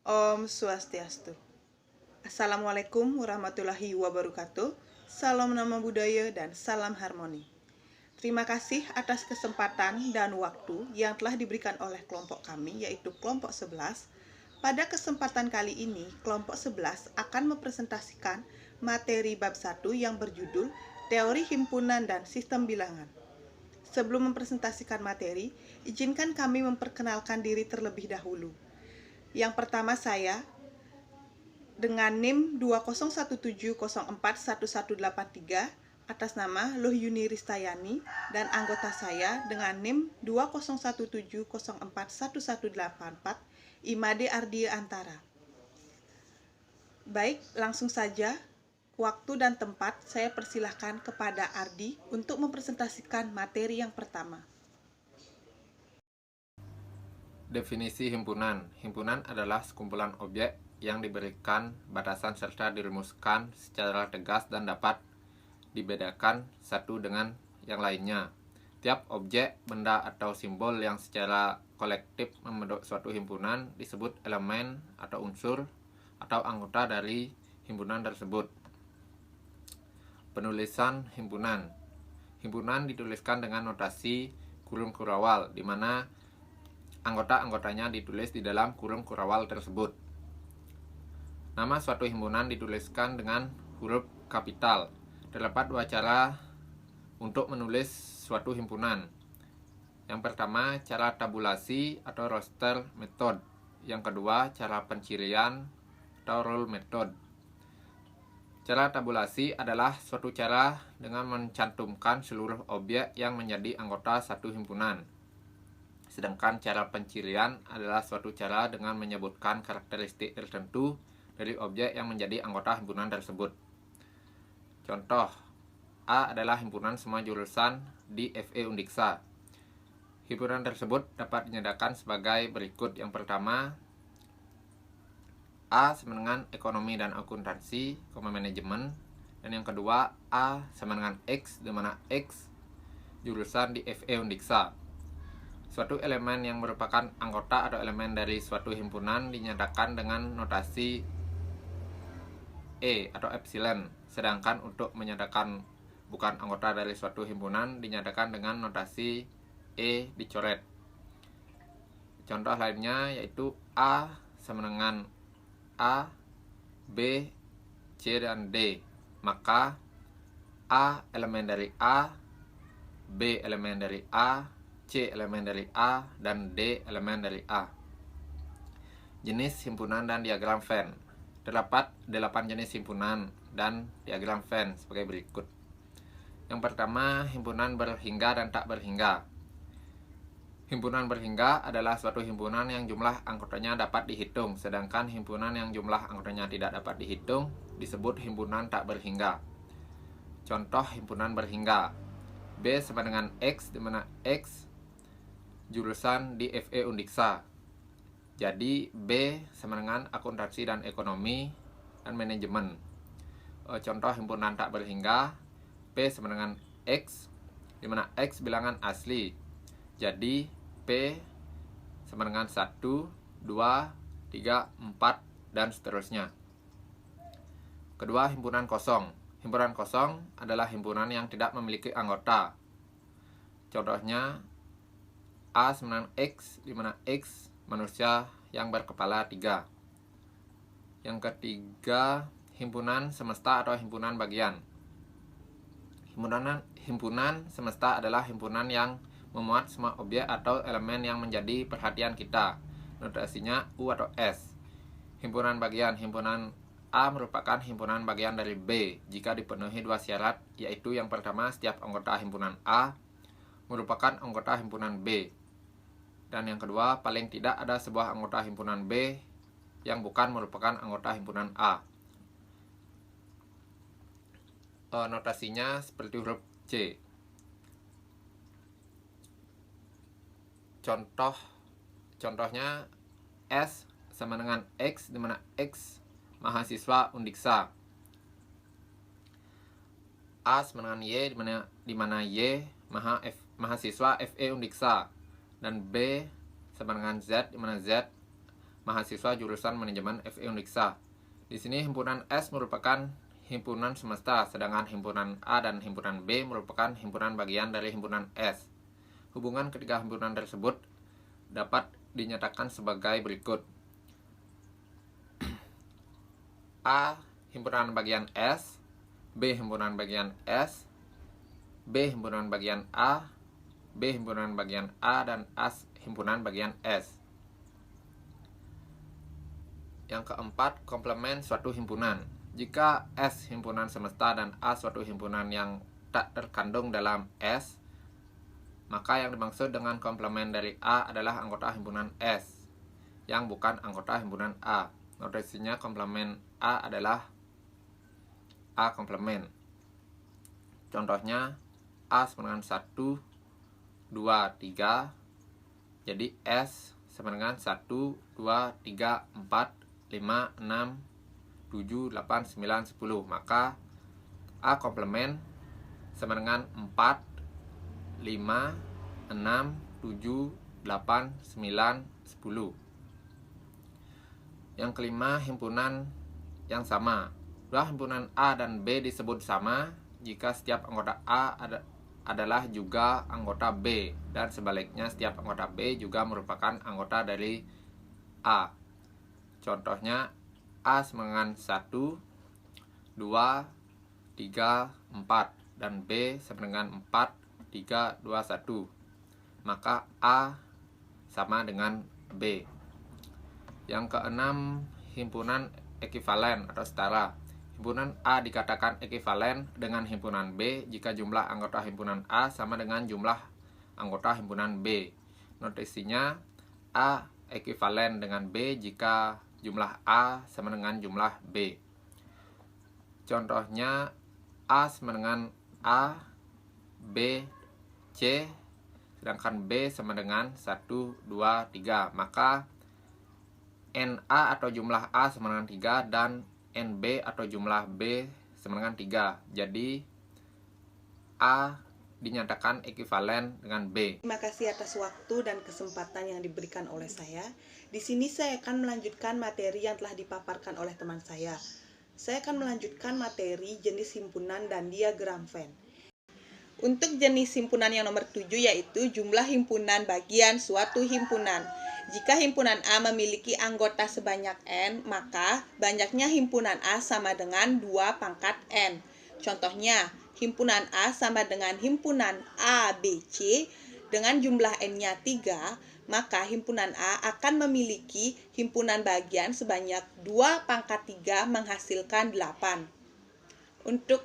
Om Swastiastu. Assalamualaikum warahmatullahi wabarakatuh. Salam nama budaya dan salam harmoni. Terima kasih atas kesempatan dan waktu yang telah diberikan oleh kelompok kami, yaitu kelompok 11. Pada kesempatan kali ini, kelompok 11 akan mempresentasikan materi bab 1 yang berjudul Teori Himpunan dan Sistem Bilangan. Sebelum mempresentasikan materi, izinkan kami memperkenalkan diri terlebih dahulu. Yang pertama saya, dengan NIM 20170411183 atas nama Luh Yuni Ristayani, dan anggota saya dengan NIM 20170411184 Imade Ardia Antara. Baik, langsung saja. Waktu dan tempat saya persilahkan kepada Ardi untuk mempresentasikan materi yang pertama. Definisi himpunan. Himpunan adalah sekumpulan objek yang diberikan batasan serta dirumuskan secara tegas dan dapat dibedakan satu dengan yang lainnya. Tiap objek, benda, atau simbol yang secara kolektif membentuk suatu himpunan disebut elemen atau unsur atau anggota dari himpunan tersebut. Penulisan himpunan. Himpunan dituliskan dengan notasi kurung kurawal, di mana anggota-anggotanya ditulis di dalam kurung kurawal tersebut. Nama suatu himpunan dituliskan dengan huruf kapital. Terdapat dua cara untuk menulis suatu himpunan. Yang pertama, cara tabulasi atau roster method. Yang kedua, cara pencirian atau roll method. Cara tabulasi adalah suatu cara dengan mencantumkan seluruh objek yang menjadi anggota satu himpunan. Sedangkan cara pencirian adalah suatu cara dengan menyebutkan karakteristik tertentu dari objek yang menjadi anggota himpunan tersebut. Contoh, A adalah himpunan semua jurusan di FE Undiksa. Himpunan tersebut dapat dinyatakan sebagai berikut. Yang pertama, A sama dengan ekonomi dan akuntansi, manajemen. Dan yang kedua, A sama dengan X, di mana X jurusan di FE Undiksa. Suatu elemen yang merupakan anggota atau elemen dari suatu himpunan dinyatakan dengan notasi E atau epsilon. Sedangkan untuk menyatakan bukan anggota dari suatu himpunan dinyatakan dengan notasi E dicoret. Contoh lainnya yaitu A sama dengan A, B, C, dan D. Maka A elemen dari A, B elemen dari A, C elemen dari A, dan D elemen dari A. Jenis himpunan dan diagram Venn. Terdapat 8 jenis himpunan dan diagram Venn sebagai berikut. Yang pertama, himpunan berhingga dan tak berhingga. Himpunan berhingga adalah suatu himpunan yang jumlah anggotanya dapat dihitung, sedangkan himpunan yang jumlah anggotanya tidak dapat dihitung disebut himpunan tak berhingga. Contoh himpunan berhingga: B sama dengan X, di mana X jurusan di FE Undiksa. Jadi B sama dengan akuntansi dan ekonomi dan manajemen. Contoh himpunan tak berhingga: P sama dengan X, di mana X bilangan asli. Jadi P sama dengan 1, 2, 3, 4, dan seterusnya. Kedua, himpunan kosong. Himpunan kosong adalah himpunan yang tidak memiliki anggota. Contohnya A sama dengan X, di mana X manusia yang berkepala 3. Yang ketiga, himpunan semesta atau himpunan bagian. Himpunan semesta adalah himpunan yang memuat semua objek atau elemen yang menjadi perhatian kita. Notasinya U atau S. Himpunan bagian. Himpunan A merupakan himpunan bagian dari B jika dipenuhi dua syarat, yaitu yang pertama, setiap anggota himpunan A merupakan anggota himpunan B. Dan yang kedua, paling tidak ada sebuah anggota himpunan B yang bukan merupakan anggota himpunan A. Notasinya seperti huruf C. Contohnya S sama dengan X, di mana X mahasiswa Undiksa. A sama dengan Y, di mana Y mahasiswa FE Undiksa. Dan B sama dengan Z, di mana Z mahasiswa jurusan Manajemen FE Undiksa. Di sini himpunan S merupakan himpunan semesta, sedangkan himpunan A dan himpunan B merupakan himpunan bagian dari himpunan S. Hubungan ketiga himpunan tersebut dapat dinyatakan sebagai berikut. A. Himpunan bagian S, B. Himpunan bagian S, B. Himpunan bagian A, B. Himpunan bagian A, dan A. Himpunan bagian S. Yang keempat, komplement suatu himpunan. Jika S himpunan semesta dan A suatu himpunan yang tak terkandung dalam S, maka yang dimaksud dengan komplement dari A adalah anggota himpunan S yang bukan anggota himpunan A. Notasinya komplement A adalah A komplement. Contohnya A sama dengan 1, 2, 3. Jadi S sama dengan 1, 2, 3, 4, 5, 6, 7, 8, 9, 10. Maka A komplement sama dengan 4, 5, 6, 7, 8, 9, 10. Yang kelima, himpunan yang sama. Dua himpunan A dan B disebut sama jika setiap anggota A adalah juga anggota B, dan sebaliknya setiap anggota B juga merupakan anggota dari A. Contohnya A sama dengan 1, 2, 3, 4, dan B sama dengan 4, 3, 2, 1. Maka A sama dengan B. Yang keenam, himpunan ekivalen atau setara. Himpunan A dikatakan ekivalen dengan himpunan B jika jumlah anggota himpunan A sama dengan jumlah anggota himpunan B. Notasinya A ekivalen dengan B jika jumlah A sama dengan jumlah B. Contohnya A sama dengan A, B, C, sedangkan B sama dengan 1, 2, 3. Maka NA atau jumlah A sama dengan 3 dan NB atau jumlah B sama dengan 3. Jadi A dinyatakan ekivalen dengan B. Terima kasih atas waktu dan kesempatan yang diberikan oleh saya. Di sini saya akan melanjutkan materi yang telah dipaparkan oleh teman saya. Saya akan melanjutkan materi jenis himpunan dan diagram Venn. Untuk jenis himpunan yang nomor 7 yaitu jumlah himpunan bagian suatu himpunan. Jika himpunan A memiliki anggota sebanyak N, maka banyaknya himpunan A sama dengan 2 pangkat N. Contohnya, himpunan A sama dengan himpunan A, B, C dengan jumlah N-nya 3, maka himpunan A akan memiliki himpunan bagian sebanyak 2 pangkat 3 menghasilkan 8. Untuk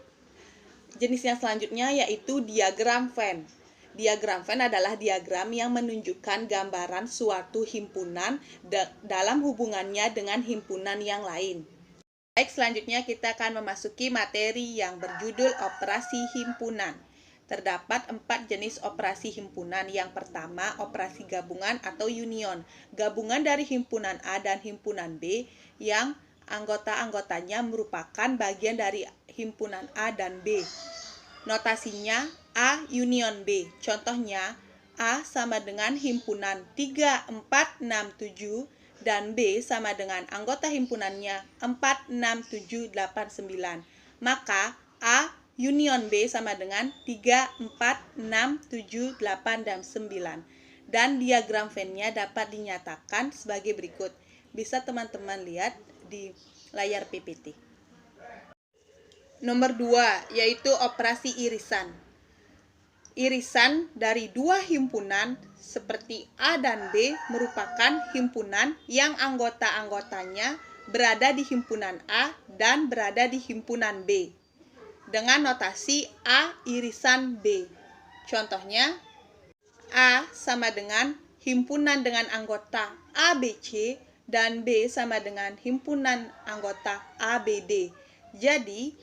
jenis yang selanjutnya yaitu diagram Venn. Diagram Venn adalah diagram yang menunjukkan gambaran suatu himpunan dalam hubungannya dengan himpunan yang lain. Baik, selanjutnya kita akan memasuki materi yang berjudul operasi himpunan. Terdapat 4 jenis operasi himpunan. Yang pertama, operasi gabungan atau union. Gabungan dari himpunan A dan himpunan B yang anggota-anggotanya merupakan bagian dari himpunan A dan B. Notasinya A union B. Contohnya, A sama dengan himpunan 3, 4, 6, 7 dan B sama dengan anggota himpunannya 4, 6, 7, 8, 9. Maka A union B sama dengan 3, 4, 6, 7, 8, dan 9. Dan diagram Venn-nya dapat dinyatakan sebagai berikut. Bisa teman-teman lihat di layar PPT. Nomor 2 yaitu operasi irisan. Irisan dari dua himpunan seperti A dan B merupakan himpunan yang anggota-anggotanya berada di himpunan A dan berada di himpunan B dengan notasi A irisan B. Contohnya, A sama dengan himpunan dengan anggota ABC dan B sama dengan himpunan anggota ABD. Jadi,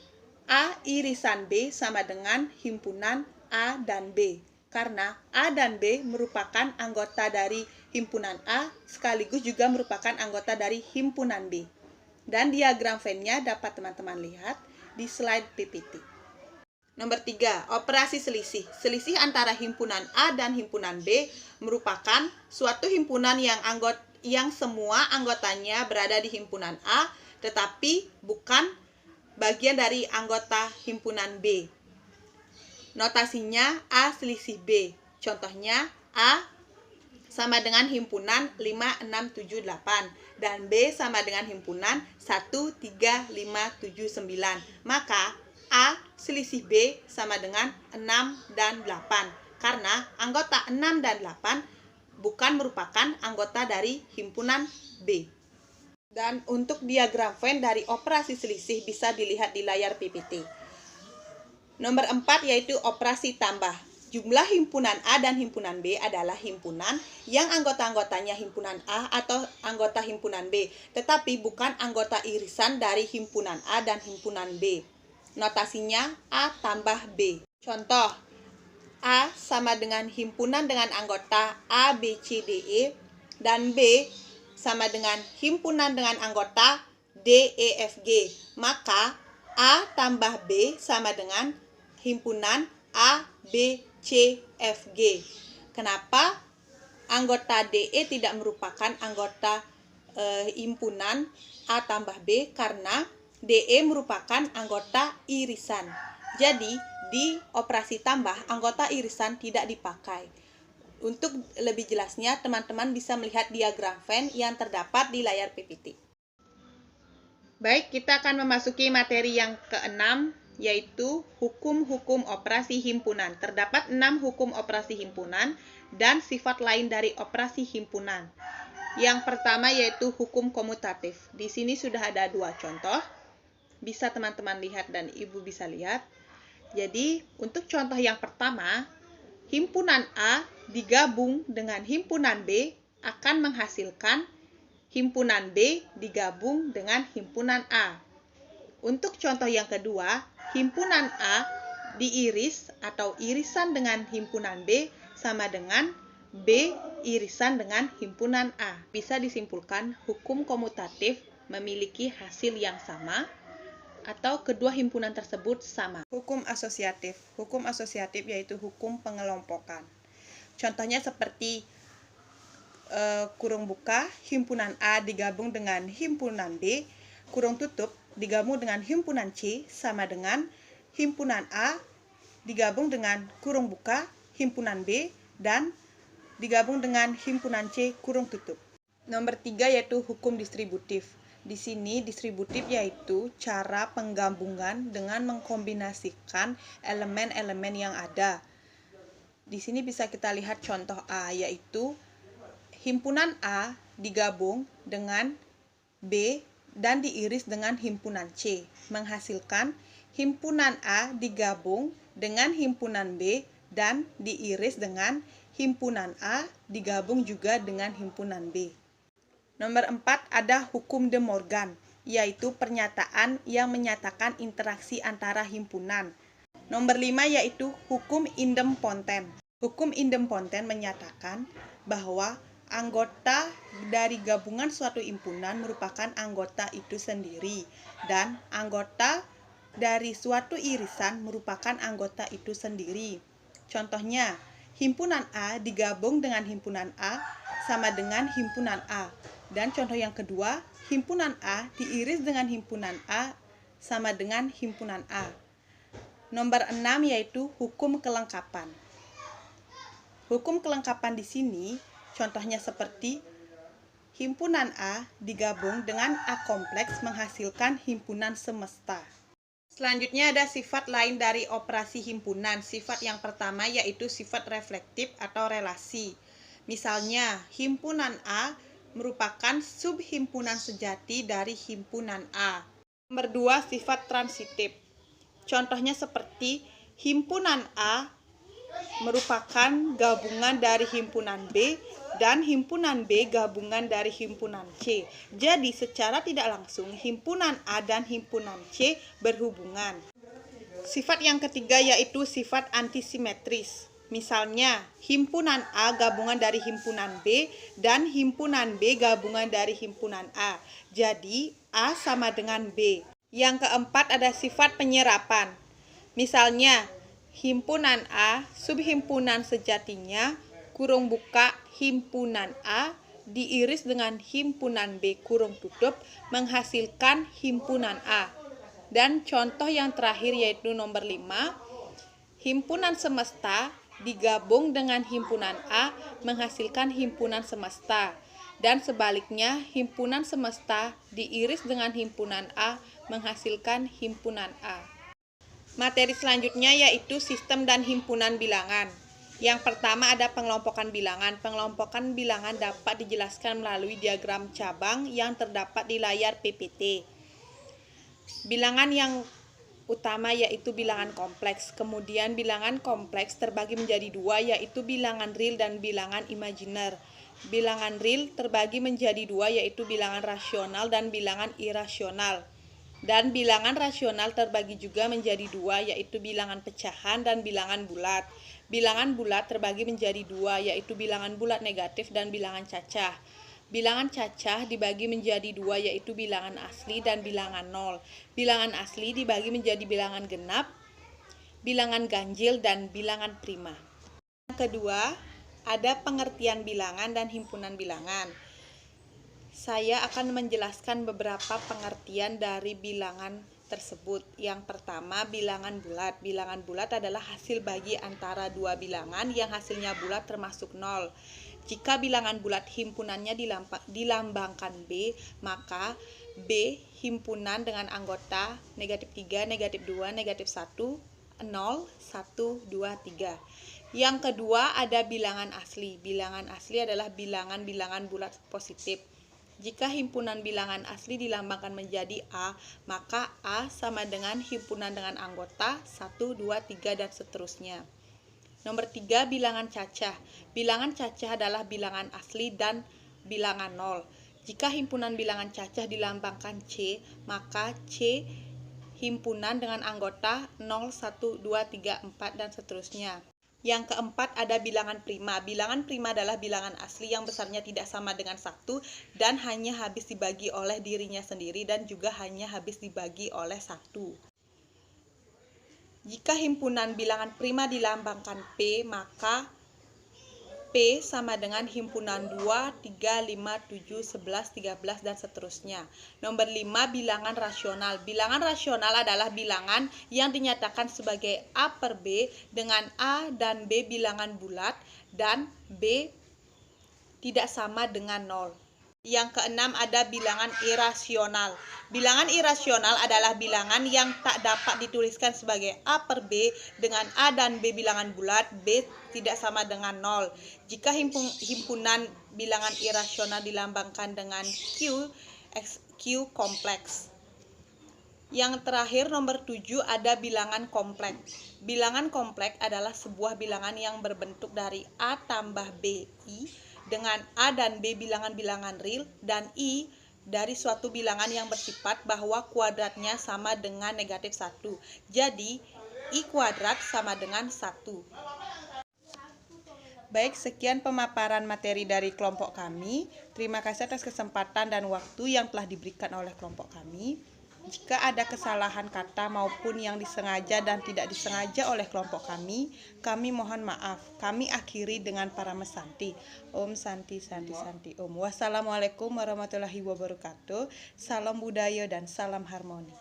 A irisan B sama dengan himpunan A dan B, karena A dan B merupakan anggota dari himpunan A sekaligus juga merupakan anggota dari himpunan B. Dan diagram Venn-nya dapat teman-teman lihat di slide PPT. Nomor 3, operasi selisih. Selisih antara himpunan A dan himpunan B merupakan suatu himpunan yang yang semua anggotanya berada di himpunan A, tetapi bukan bagian dari anggota himpunan B. Notasinya A selisih B. Contohnya A sama dengan himpunan 5, 6, 7, 8 dan B sama dengan himpunan 1, 3, 5, 7, 9. Maka A selisih B sama dengan 6 dan 8 karena anggota 6 dan 8 bukan merupakan anggota dari himpunan B. Dan untuk diagram Venn dari operasi selisih bisa dilihat di layar PPT. Nomor 4 yaitu operasi tambah. Jumlah himpunan A dan himpunan B adalah himpunan yang anggota-anggotanya himpunan A atau anggota himpunan B, tetapi bukan anggota irisan dari himpunan A dan himpunan B. Notasinya A tambah B. Contoh, A sama dengan himpunan dengan anggota A, B, C, D, E, dan B sama dengan himpunan dengan anggota D, E, F, G. Maka A tambah B sama dengan himpunan A, B, C, F, G. Kenapa anggota DE tidak merupakan anggota himpunan A tambah B? Karena DE merupakan anggota irisan. Jadi, di operasi tambah, anggota irisan tidak dipakai. Untuk lebih jelasnya, teman-teman bisa melihat diagram Venn yang terdapat di layar PPT. Baik, kita akan memasuki materi yang keenam, yaitu hukum-hukum operasi himpunan. Terdapat 6 hukum operasi himpunan dan sifat lain dari operasi himpunan. Yang pertama yaitu hukum komutatif. Di sini sudah ada 2 contoh. Bisa teman-teman lihat dan Ibu bisa lihat. Jadi, untuk contoh yang pertama, himpunan A digabung dengan himpunan B akan menghasilkan himpunan B digabung dengan himpunan A. Untuk contoh yang kedua, himpunan A diiris atau irisan dengan himpunan B sama dengan B irisan dengan himpunan A. Bisa disimpulkan hukum komutatif memiliki hasil yang sama atau kedua himpunan tersebut sama. Hukum asosiatif. Hukum asosiatif yaitu hukum pengelompokan. Contohnya seperti kurung buka, himpunan A digabung dengan himpunan B, kurung tutup digabung dengan himpunan C sama dengan himpunan A digabung dengan kurung buka, himpunan B, dan digabung dengan himpunan C kurung tutup. Nomor 3 yaitu hukum distributif. Di sini distributif yaitu cara penggabungan dengan mengkombinasikan elemen-elemen yang ada. Di sini bisa kita lihat contoh A, yaitu himpunan A digabung dengan B dan diiris dengan himpunan C, menghasilkan himpunan A digabung dengan himpunan B dan diiris dengan himpunan A digabung juga dengan himpunan B. Nomor 4 ada hukum De Morgan, yaitu pernyataan yang menyatakan interaksi antara himpunan. Nomor 5 yaitu hukum idempoten. Hukum idempoten menyatakan bahwa anggota dari gabungan suatu himpunan merupakan anggota itu sendiri dan anggota dari suatu irisan merupakan anggota itu sendiri. Contohnya, himpunan A digabung dengan himpunan A sama dengan himpunan A. Dan contoh yang kedua, himpunan A diiris dengan himpunan A sama dengan himpunan A. Nomor 6 yaitu hukum kelengkapan. Hukum kelengkapan di sini contohnya seperti himpunan A digabung dengan A kompleks menghasilkan himpunan semesta. Selanjutnya ada sifat lain dari operasi himpunan. Sifat yang pertama yaitu sifat reflektif atau relasi. Misalnya, himpunan A merupakan subhimpunan sejati dari himpunan A. Nomor 2, sifat transitif. Contohnya seperti himpunan A merupakan gabungan dari himpunan B dan himpunan B gabungan dari himpunan C. Jadi secara tidak langsung himpunan A dan himpunan C berhubungan. Sifat yang ketiga yaitu sifat antisimetris. Misalnya, himpunan A gabungan dari himpunan B dan himpunan B gabungan dari himpunan A. Jadi, A sama dengan B. Yang keempat ada sifat penyerapan. Misalnya, himpunan A subhimpunan sejatinya kurung buka himpunan A diiris dengan himpunan B kurung tutup menghasilkan himpunan A. Dan contoh yang terakhir yaitu nomor 5, himpunan semesta digabung dengan himpunan A menghasilkan himpunan semesta. Dan sebaliknya, himpunan semesta diiris dengan himpunan A menghasilkan himpunan A. Materi selanjutnya yaitu sistem dan himpunan bilangan. Yang pertama ada pengelompokan bilangan. Pengelompokan bilangan dapat dijelaskan melalui diagram cabang yang terdapat di layar PPT. Bilangan yang utama yaitu bilangan kompleks. Kemudian bilangan kompleks terbagi menjadi dua, yaitu bilangan real dan bilangan imajiner. Bilangan real terbagi menjadi dua, yaitu bilangan rasional dan bilangan irasional. Dan bilangan rasional terbagi juga menjadi dua, yaitu bilangan pecahan dan bilangan bulat. Bilangan bulat terbagi menjadi dua, yaitu bilangan bulat negatif dan bilangan cacah. Bilangan cacah dibagi menjadi dua, yaitu bilangan asli dan bilangan nol. Bilangan asli dibagi menjadi bilangan genap, bilangan ganjil, dan bilangan prima. Yang kedua, ada pengertian bilangan dan himpunan bilangan. Saya akan menjelaskan beberapa pengertian dari bilangan tersebut. Yang pertama, bilangan bulat. Bilangan bulat adalah hasil bagi antara dua bilangan yang hasilnya bulat termasuk nol. Jika bilangan bulat himpunannya dilambangkan B, maka B himpunan dengan anggota negatif 3, negatif 2, negatif 1, 0, 1, 2, 3. Yang kedua ada bilangan asli. Bilangan asli adalah bilangan-bilangan bulat positif. Jika himpunan bilangan asli dilambangkan menjadi A, maka A sama dengan himpunan dengan anggota 1, 2, 3, dan seterusnya. Nomor 3, bilangan cacah. Bilangan cacah adalah bilangan asli dan bilangan nol. Jika himpunan bilangan cacah dilambangkan C, maka C himpunan dengan anggota 0, 1, 2, 3, 4, dan seterusnya. Yang keempat ada bilangan prima. Bilangan prima adalah bilangan asli yang besarnya tidak sama dengan 1 dan hanya habis dibagi oleh dirinya sendiri dan juga hanya habis dibagi oleh 1. Jika himpunan bilangan prima dilambangkan P, maka P sama dengan himpunan 2, 3, 5, 7, 11, 13, dan seterusnya. Nomor 5, bilangan rasional. Bilangan rasional adalah bilangan yang dinyatakan sebagai A per B dengan A dan B bilangan bulat dan B tidak sama dengan 0. Yang keenam ada bilangan irasional. Bilangan irasional adalah bilangan yang tak dapat dituliskan sebagai A per B dengan A dan B bilangan bulat, B tidak sama dengan 0. Jika himpunan bilangan irasional dilambangkan dengan Q kompleks. Yang terakhir nomor 7 ada bilangan kompleks. Bilangan kompleks adalah sebuah bilangan yang berbentuk dari A tambah BI dengan A dan B bilangan-bilangan real dan I dari suatu bilangan yang bersifat bahwa kuadratnya sama dengan negatif 1. Jadi, I kuadrat sama dengan 1. Baik, sekian pemaparan materi dari kelompok kami. Terima kasih atas kesempatan dan waktu yang telah diberikan oleh kelompok kami. Jika ada kesalahan kata maupun yang disengaja dan tidak disengaja oleh kelompok kami mohon maaf. Kami akhiri dengan Paramesanti. Om Santi Santi Santi Om. Wassalamualaikum warahmatullahi wabarakatuh. Salam budaya dan salam harmoni.